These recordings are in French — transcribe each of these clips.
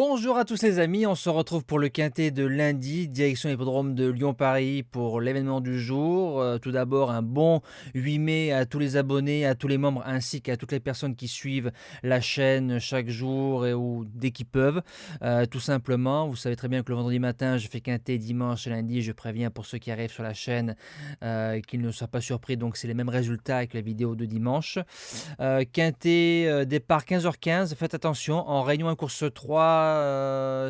Bonjour à tous les amis, on se retrouve pour le quintet de lundi, direction hippodrome de Lyon-Paris pour l'événement du jour. Tout d'abord, un bon 8 mai à tous les abonnés, à tous les membres ainsi qu'à toutes les personnes qui suivent la chaîne chaque jour ou dès qu'ils peuvent. Tout simplement, vous savez très bien que le vendredi matin, je fais quintet, dimanche et lundi, je préviens pour ceux qui arrivent sur la chaîne qu'ils ne soient pas surpris, donc c'est les mêmes résultats que la vidéo de dimanche. Quintet, départ 15h15, faites attention, en réunion 1 course 3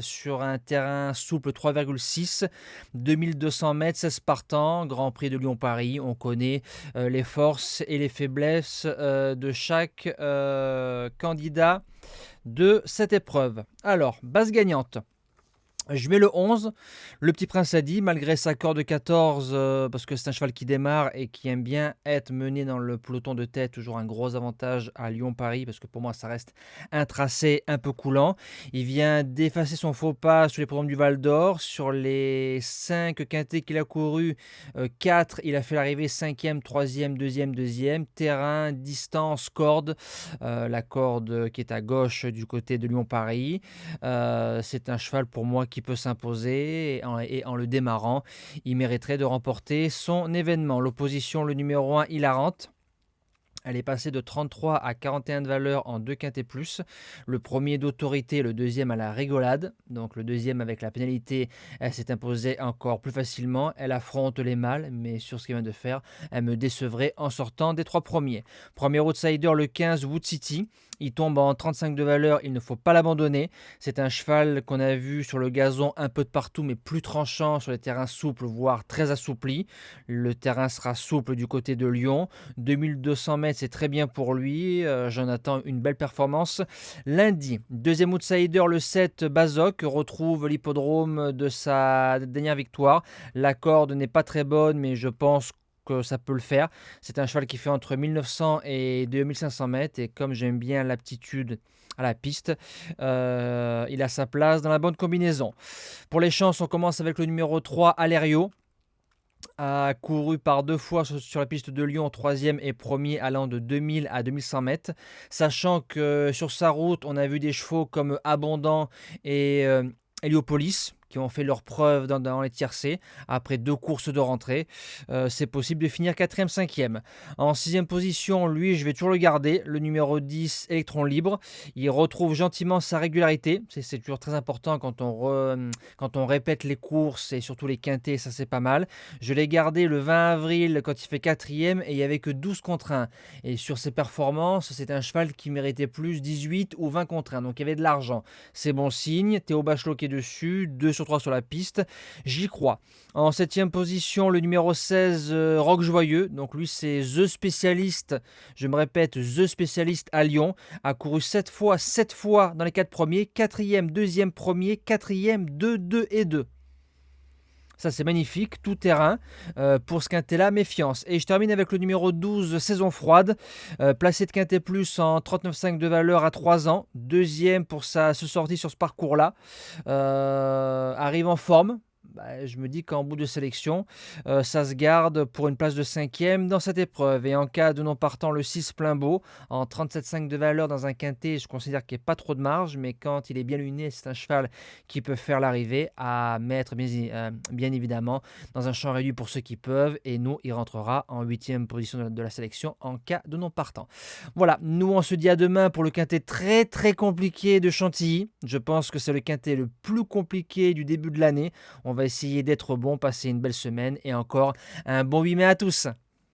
sur un terrain souple 3,6, 2200 mètres, 16 partants, Grand Prix de Lyon-Paris, on connaît les forces et les faiblesses de chaque candidat de cette épreuve. Alors, base gagnante. Je mets le 11, le Petit Prince a dit, malgré sa corde 14, parce que c'est un cheval qui démarre et qui aime bien être mené dans le peloton de tête, toujours un gros avantage à Lyon-Paris, parce que pour moi ça reste un tracé un peu coulant. Il vient d'effacer son faux pas sur les programmes du Val d'Or, sur les 5 quintés qu'il a couru, 4 il a fait l'arrivée 5e, 3e, 2e, 2e, terrain, distance, corde, la corde qui est à gauche du côté de Lyon-Paris. C'est un cheval pour moi qui peut s'imposer et en le démarrant, il mériterait de remporter son événement. L'opposition, le numéro 1, Hilarante. Elle est passée de 33 à 41 de valeur en 2 quintés plus. Le premier d'autorité, le deuxième à la rigolade. Donc le deuxième avec la pénalité, elle s'est imposée encore plus facilement. Elle affronte les mâles, mais sur ce qu'elle vient de faire, elle me décevrait en sortant des 3 premiers. Premier outsider, le 15 Wood City. Il tombe en 35 de valeur, il ne faut pas l'abandonner. C'est un cheval qu'on a vu sur le gazon un peu de partout, mais plus tranchant sur les terrains souples, voire très assouplis. Le terrain sera souple du côté de Lyon. 2200 mètres, c'est très bien pour lui. J'en attends une belle performance. Lundi, deuxième outsider, le 7 Bazoc, retrouve l'hippodrome de sa dernière victoire. La corde n'est pas très bonne, mais je pense que ça peut le faire. C'est un cheval qui fait entre 1900 et 2500 mètres, et comme j'aime bien l'aptitude à la piste, il a sa place dans la bonne combinaison. Pour les chances, on commence avec le numéro 3, Alerio. A couru par 2 fois sur la piste de Lyon, 3e et premier allant de 2000 à 2100 mètres. Sachant que sur sa route, on a vu des chevaux comme Abondant et Heliopolis qui ont fait leur preuve dans les tiercés après 2 courses de rentrée. C'est possible de finir 4e, 5e. En 6e position, lui, je vais toujours le garder. Le numéro 10, Électron Libre. Il retrouve gentiment sa régularité. C'est toujours très important quand on répète les courses et surtout les quintés, ça c'est pas mal. Je l'ai gardé le 20 avril quand il fait 4e et il n'y avait que 12 contre 1. Et sur ses performances, c'est un cheval qui méritait plus 18 ou 20 contre 1. Donc il y avait de l'argent. C'est bon signe. Théo Bachelot qui est dessus. 2 sur 3 sur la piste. J'y crois. En 7e position, le numéro 16, Rock Joyeux. Donc lui, c'est The Spécialiste. Je me répète, The Spécialiste à Lyon. A couru 7 fois dans les 4 premiers. 4e, 2e, premier, 4e, 2, 2 et 2. Ça, c'est magnifique, tout terrain. Pour ce quintet-là, méfiance. Et je termine avec le numéro 12, Saison Froide. Placé de quintet plus en 39,5 de valeur à 3 ans. Deuxième pour sa sortie sur ce parcours-là. Arrive en forme. Je me dis qu'en bout de sélection, ça se garde pour une place de 5e dans cette épreuve. Et en cas de non partant, le 6 plein beau, en 37,5 de valeur dans un quintet, je considère qu'il n'y a pas trop de marge, mais quand il est bien luné, c'est un cheval qui peut faire l'arrivée à mettre bien évidemment dans un champ réduit pour ceux qui peuvent. Et nous, il rentrera en 8e position de la sélection en cas de non partant. Voilà, nous on se dit à demain pour le quintet très très compliqué de Chantilly. Je pense que c'est le quintet le plus compliqué du début de l'année. On va essayer d'être bon, passer une belle semaine et encore un bon 8 mai à tous.